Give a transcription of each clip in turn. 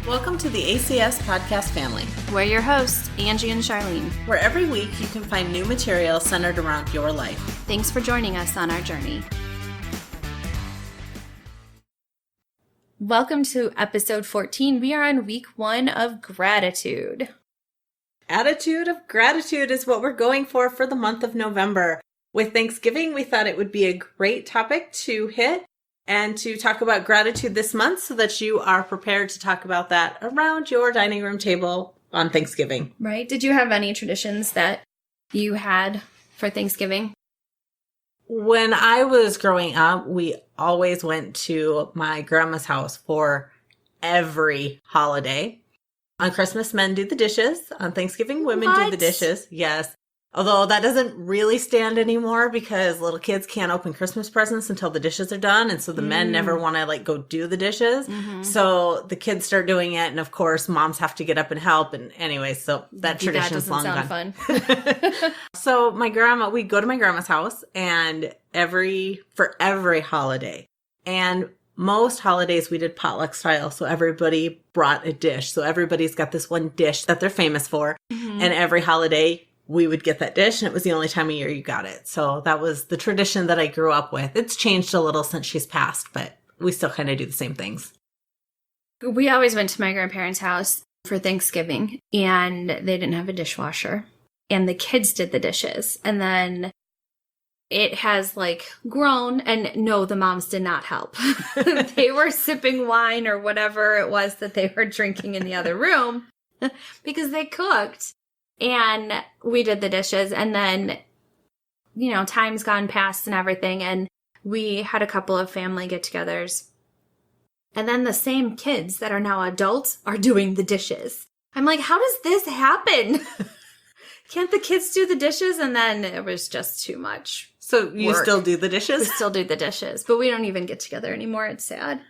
Welcome to the ACS podcast family. We're your hosts, Angie and Charlene, where every week you can find new material centered around your life. Thanks for joining us on our journey. Welcome to episode 14. We are on week 1 of gratitude. Attitude of gratitude is what we're going for the month of November. With Thanksgiving, we thought it would be a great topic to hit and to talk about gratitude this month so that you are prepared to talk about that around your dining room table on Thanksgiving. Right. Did you have any traditions that you had for Thanksgiving? When I was growing up, we always went to my grandma's house for every holiday. On Christmas, men do the dishes. On Thanksgiving, women do the dishes. Yes. Although that doesn't really stand anymore because little kids can't open Christmas presents until the dishes are done. And so the men never want to go do the dishes. Mm-hmm. So the kids start doing it. And of course, moms have to get up and help. And anyway, so that tradition is long gone. That doesn't sound fun. So we'd go to my grandma's house and for every holiday. And most holidays we did potluck style. So everybody brought a dish. So everybody's got this one dish that they're famous for. Mm-hmm. And every holiday we would get that dish, and it was the only time of year you got it. So that was the tradition that I grew up with. It's changed a little since she's passed, but we still kind of do the same things. We always went to my grandparents' house for Thanksgiving, and they didn't have a dishwasher. And the kids did the dishes. And then it has grown, and no, the moms did not help. They were sipping wine or whatever it was that they were drinking in the other room because they cooked. And we did the dishes, and then, time's gone past and everything, and we had a couple of family get-togethers. And then the same kids that are now adults are doing the dishes. I'm like, how does this happen? Can't the kids do the dishes? And then it was just too much. So you work. Still do the dishes? We still do the dishes, but we don't even get together anymore. It's sad.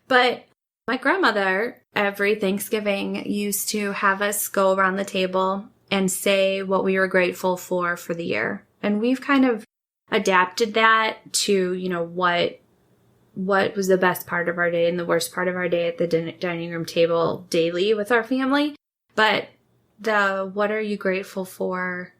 But my grandmother, every Thanksgiving, used to have us go around the table and say what we were grateful for the year. And we've kind of adapted that to, what was the best part of our day and the worst part of our day at the dining room table daily with our family. But what are you grateful for?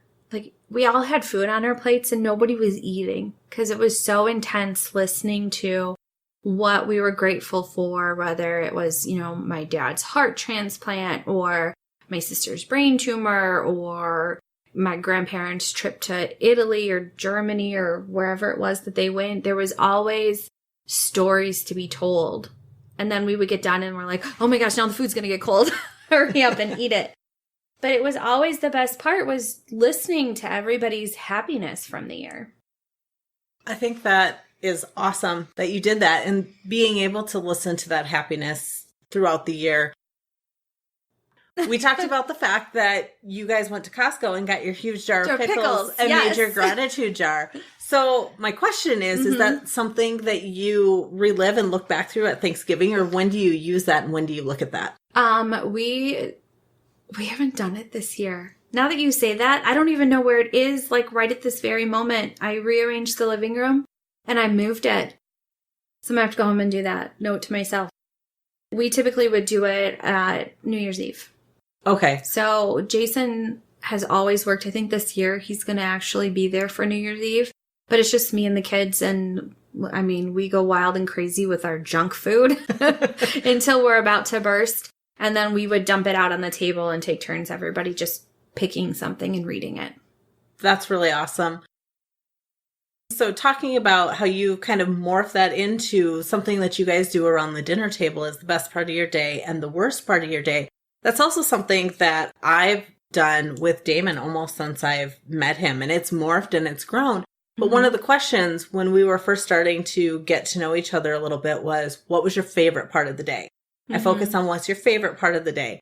We all had food on our plates and nobody was eating because it was so intense listening to what we were grateful for, whether it was, my dad's heart transplant or my sister's brain tumor or my grandparents' trip to Italy or Germany or wherever it was that they went. There was always stories to be told. And then we would get done and we're like, oh my gosh, now the food's going to get cold. Hurry up and eat it. But it was always the best part was listening to everybody's happiness from the year. I think that is awesome that you did that and being able to listen to that happiness throughout the year. We talked about the fact that you guys went to Costco and got your huge jar of pickles and made your gratitude jar. So my question is that something that you relive and look back through at Thanksgiving, or when do you use that and when do you look at that? We haven't done it this year. Now that you say that, I don't even know where it is, right at this very moment. I rearranged the living room and I moved it. So I'm going to have to go home and do that. Note to myself. We typically would do it at New Year's Eve. Okay. So Jason has always worked. I think this year he's going to actually be there for New Year's Eve. But it's just me and the kids. And we go wild and crazy with our junk food until we're about to burst. And then we would dump it out on the table and take turns, everybody just picking something and reading it. That's really awesome. So talking about how you kind of morph that into something that you guys do around the dinner table is the best part of your day and the worst part of your day. That's also something that I've done with Damon almost since I've met him, and it's morphed and it's grown. But one of the questions when we were first starting to get to know each other a little bit was, what was your favorite part of the day? I focused on what's your favorite part of the day.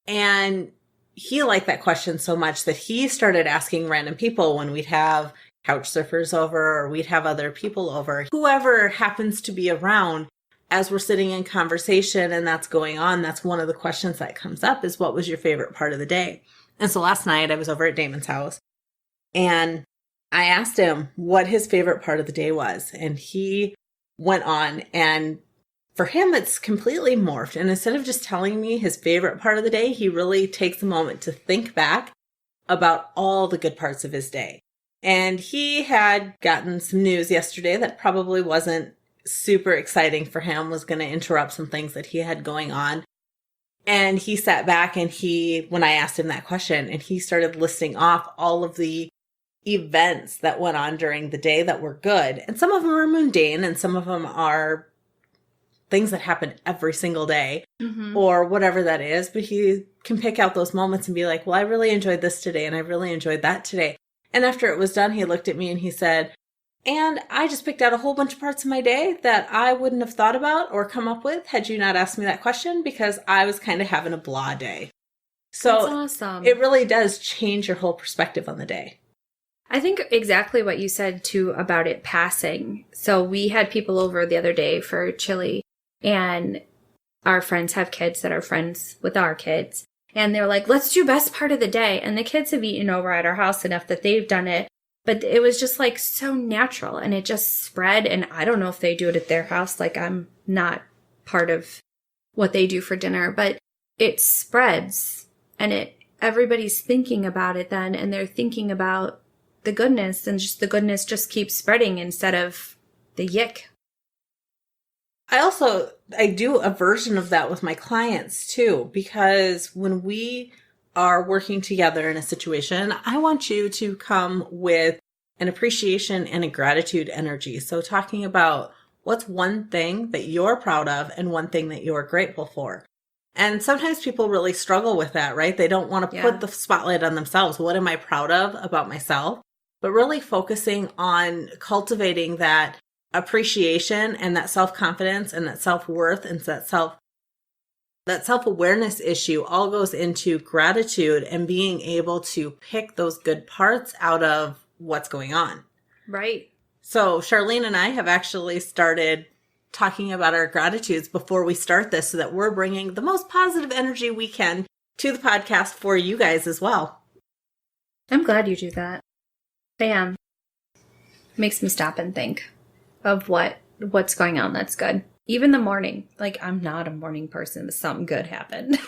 And he liked that question so much that he started asking random people when we'd have couch surfers over or we'd have other people over. Whoever happens to be around as we're sitting in conversation and that's going on, that's one of the questions that comes up is, what was your favorite part of the day? And so last night I was over at Damon's house and I asked him what his favorite part of the day was, and he went on, and for him, it's completely morphed. And instead of just telling me his favorite part of the day, he really takes a moment to think back about all the good parts of his day. And he had gotten some news yesterday that probably wasn't super exciting for him, was going to interrupt some things that he had going on. And he sat back and when I asked him that question, and he started listing off all of the events that went on during the day that were good. And some of them are mundane and some of them are things that happen every single day or whatever that is. But he can pick out those moments and be like, well, I really enjoyed this today and I really enjoyed that today. And after it was done, he looked at me and he said, and I just picked out a whole bunch of parts of my day that I wouldn't have thought about or come up with had you not asked me that question, because I was kind of having a blah day. So that's awesome. It really does change your whole perspective on the day. I think exactly what you said too about it passing. So we had people over the other day for chili, and our friends have kids that are friends with our kids. And they're like, let's do best part of the day. And the kids have eaten over at our house enough that they've done it. But it was just like so natural, and it just spread. And I don't know if they do it at their house. Like, I'm not part of what they do for dinner, but it spreads, and everybody's thinking about it then, and they're thinking about the goodness, and just the goodness just keeps spreading instead of the yick. I do a version of that with my clients too, because when we are working together in a situation, I want you to come with an appreciation and a gratitude energy. So talking about what's one thing that you're proud of and one thing that you're grateful for. And sometimes people really struggle with that, right? They don't want to put the spotlight on themselves. What am I proud of about myself? But really focusing on cultivating that appreciation and that self-confidence and that self-worth and that self-awareness issue all goes into gratitude and being able to pick those good parts out of what's going on. Right. So Charlene and I have actually started talking about our gratitudes before we start this, so that we're bringing the most positive energy we can to the podcast for you guys as well. I'm glad you do that. I am. Makes me stop and think of what's going on that's good. Even the morning. Like, I'm not a morning person, but something good happened.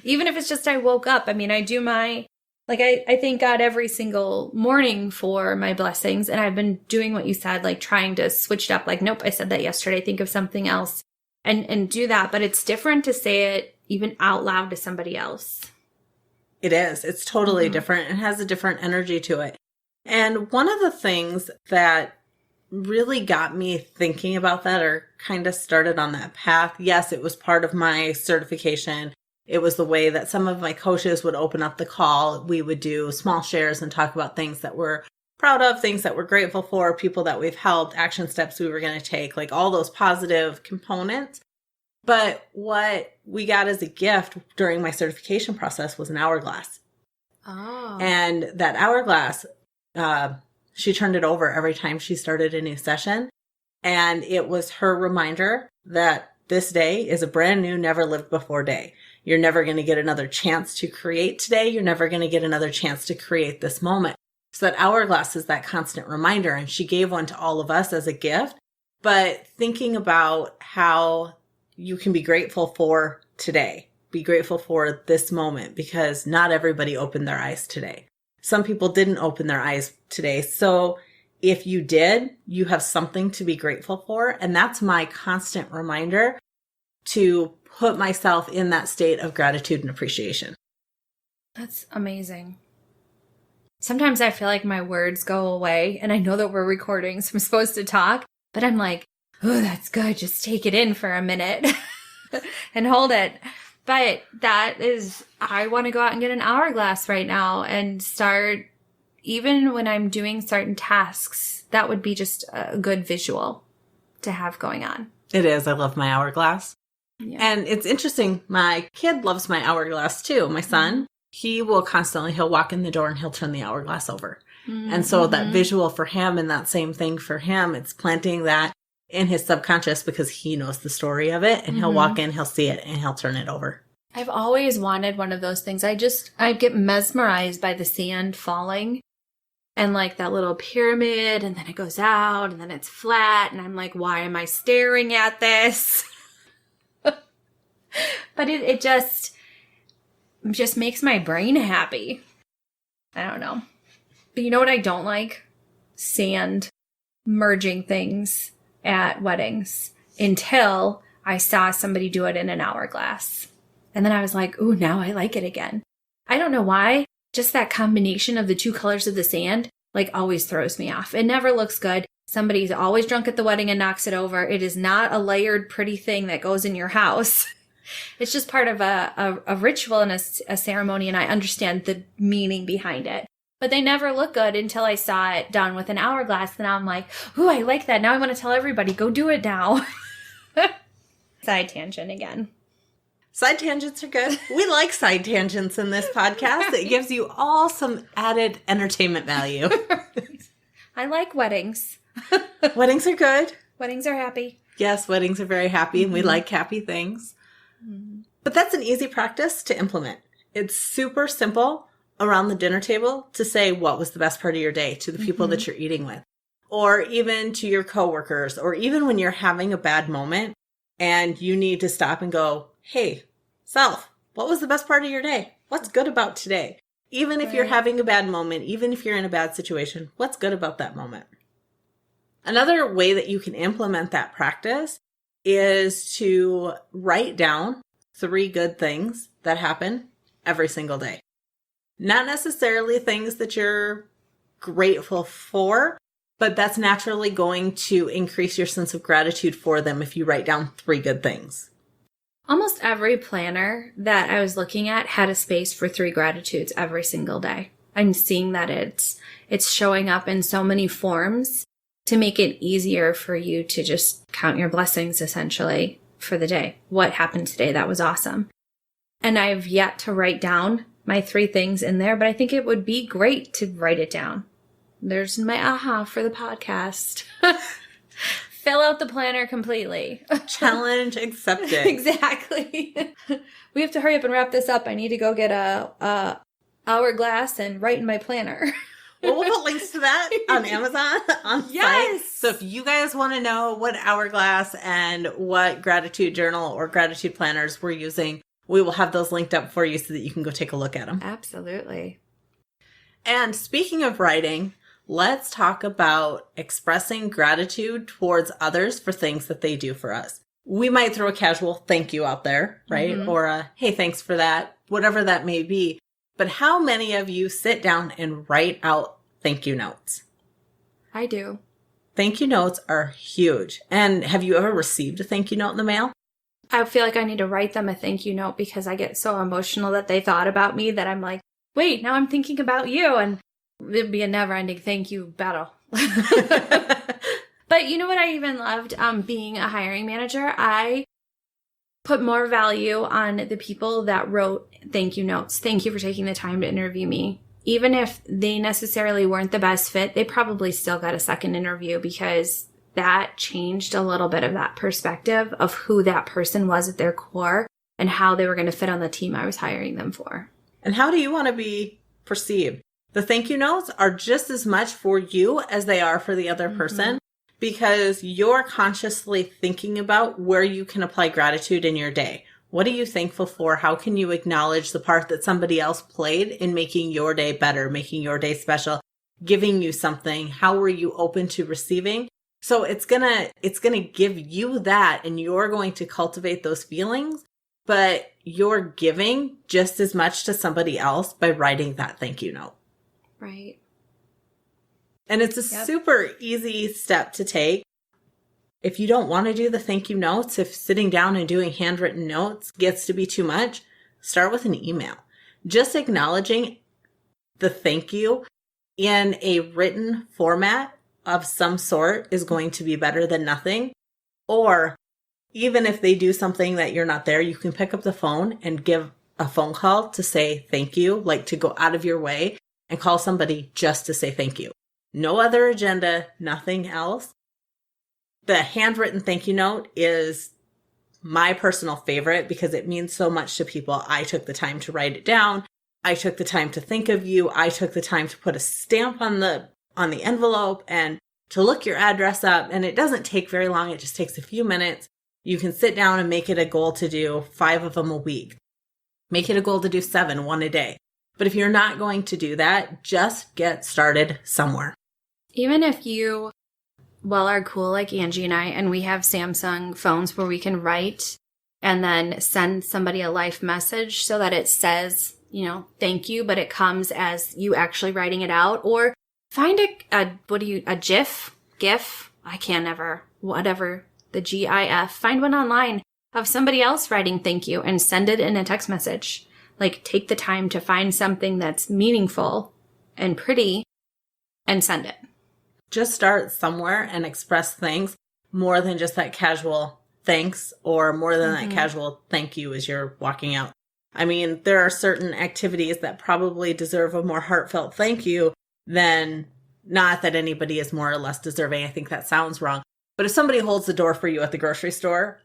Even if it's just I woke up. I mean, I do I thank God every single morning for my blessings. And I've been doing what you said, like trying to switch it up. Like, nope, I said that yesterday. Think of something else and do that. But it's different to say it even out loud to somebody else. It is. It's totally different. It has a different energy to it. And one of the things that really got me thinking about that, or kind of started on that path, yes, it was part of my certification. It was the way that some of my coaches would open up the call. We would do small shares and talk about things that we're proud of, things that we're grateful for, people that we've helped, action steps we were going to take, like all those positive components. But what we got as a gift during my certification process was an hourglass. Oh. And that hourglass, she turned it over every time she started a new session. And it was her reminder that this day is a brand new, never lived before day. You're never going to get another chance to create today. You're never going to get another chance to create this moment. So that hourglass is that constant reminder. And she gave one to all of us as a gift. But thinking about how you can be grateful for today, be grateful for this moment, because not everybody opened their eyes today. Some people didn't open their eyes today. So if you did, you have something to be grateful for. And that's my constant reminder to put myself in that state of gratitude and appreciation. That's amazing. Sometimes I feel like my words go away, and I know that we're recording, so I'm supposed to talk, but I'm like, oh, that's good. Just take it in for a minute and hold it. But I want to go out and get an hourglass right now and start, even when I'm doing certain tasks, that would be just a good visual to have going on. It is. I love my hourglass. Yeah. And it's interesting. My kid loves my hourglass too. My son, he'll walk in the door and he'll turn the hourglass over. Mm-hmm. And so that visual for him and that same thing for him, it's planting that in his subconscious because he knows the story of it, and he'll walk in, he'll see it, and he'll turn it over. I've always wanted one of those things. I get mesmerized by the sand falling and like that little pyramid, and then it goes out and then it's flat. And I'm like, why am I staring at this? But it just makes my brain happy. I don't know. But you know what I don't like? Sand merging things at weddings, until I saw somebody do it in an hourglass. And then I was like, ooh, now I like it again. I don't know why. Just that combination of the two colors of the sand, like, always throws me off. It never looks good. Somebody's always drunk at the wedding and knocks it over. It is not a layered, pretty thing that goes in your house. It's just part of a ritual and a ceremony, and I understand the meaning behind it. But they never look good until I saw it done with an hourglass. And I'm like, ooh, I like that. Now I want to tell everybody, go do it now. Side tangent again. Side tangents are good. We like side tangents in this podcast. It gives you all some added entertainment value. I like weddings. Weddings are good. Weddings are happy. Yes, weddings are very happy, and we like happy things. But that's an easy practice to implement. It's super simple around the dinner table to say what was the best part of your day to the people that you're eating with, or even to your coworkers, or even when you're having a bad moment and you need to stop and go, hey, self, what was the best part of your day? What's good about today? Even if you're having a bad moment, even if you're in a bad situation, what's good about that moment? Another way that you can implement that practice is to write down 3 good things that happen every single day. Not necessarily things that you're grateful for, but that's naturally going to increase your sense of gratitude for them if you write down 3 good things. Almost every planner that I was looking at had a space for 3 gratitudes every single day. I'm seeing that it's showing up in so many forms to make it easier for you to just count your blessings, essentially, for the day. What happened today? That was awesome. And I've yet to write down my 3 things in there, but I think it would be great to write it down. There's my aha for the podcast. Fill out the planner completely. Challenge accepted. Exactly. We have to hurry up and wrap this up. I need to go get a hourglass and write in my planner. Well, we'll put links to that on Amazon on Yes. site. So if you guys want to know what hourglass and what gratitude journal or gratitude planners we're using, we will have those linked up for you so that you can go take a look at them. Absolutely. And speaking of writing, let's talk about expressing gratitude towards others for things that they do for us. We might throw a casual thank you out there, right? Or a, hey, thanks for that, whatever that may be. But how many of you sit down and write out thank you notes? I do. Thank you notes are huge. And have you ever received a thank you note in the mail? I feel like I need to write them a thank you note because I get so emotional that they thought about me that I'm like, wait, now I'm thinking about you. And it'd be a never-ending thank you battle. But you know what I even loved? Being a hiring manager, I put more value on the people that wrote thank you notes. Thank you for taking the time to interview me. Even if they necessarily weren't the best fit, they probably still got a second interview because that changed a little bit of that perspective of who that person was at their core and how they were going to fit on the team I was hiring them for. And how do you want to be perceived? The thank you notes are just as much for you as they are for the other person because you're consciously thinking about where you can apply gratitude in your day. What are you thankful for? How can you acknowledge the part that somebody else played in making your day better, making your day special, giving you something? How were you open to receiving? So it's gonna give you that, and you're going to cultivate those feelings, but you're giving just as much to somebody else by writing that thank you note. Right. And it's a super easy step to take. If you don't want to do the thank you notes, if sitting down and doing handwritten notes gets to be too much, start with an email. Just acknowledging the thank you in a written format of some sort is going to be better than nothing. Or even if they do something that you're not there, you can pick up the phone and give a phone call to say thank you, like to go out of your way and call somebody just to say thank you. No other agenda, nothing else. The handwritten thank you note is my personal favorite because it means so much to people. I took the time to write it down. I took the time to think of you. I took the time to put a stamp on the envelope and to look your address up. And it doesn't take very long. It just takes a few minutes. You can sit down and make it a goal to do 5 of them a week. Make it a goal to do 7, 1 a day. But if you're not going to do that, just get started somewhere. Even if you, are cool like Angie and I, and we have Samsung phones where we can write and then send somebody a live message so that it says, thank you, but it comes as you actually writing it out. Or find a GIF, I can't ever, whatever, the GIF, find one online of somebody else writing thank you and send it in a text message. Like, take the time to find something that's meaningful and pretty and send it. Just start somewhere and express things more than just that casual thanks or more than that casual thank you as you're walking out. I mean, there are certain activities that probably deserve a more heartfelt thank you than, not that anybody is more or less deserving. I think that sounds wrong. But if somebody holds the door for you at the grocery store,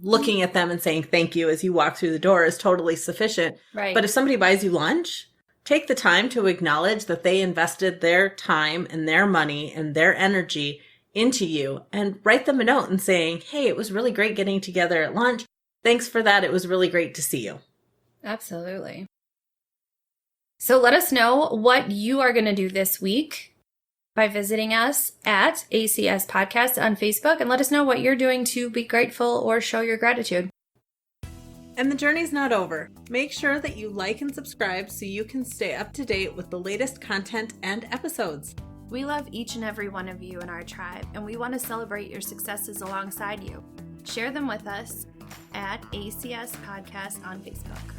looking at them and saying thank you as you walk through the door is totally sufficient. Right. But if somebody buys you lunch, take the time to acknowledge that they invested their time and their money and their energy into you, and write them a note and saying, hey, it was really great getting together at lunch. Thanks for that. It was really great to see you. Absolutely. So let us know what you are going to do this week by visiting us at ACS Podcast on Facebook, and let us know what you're doing to be grateful or show your gratitude. And the journey's not over. Make sure that you like and subscribe so you can stay up to date with the latest content and episodes. We love each and every one of you in our tribe, and we want to celebrate your successes alongside you. Share them with us at ACS Podcast on Facebook.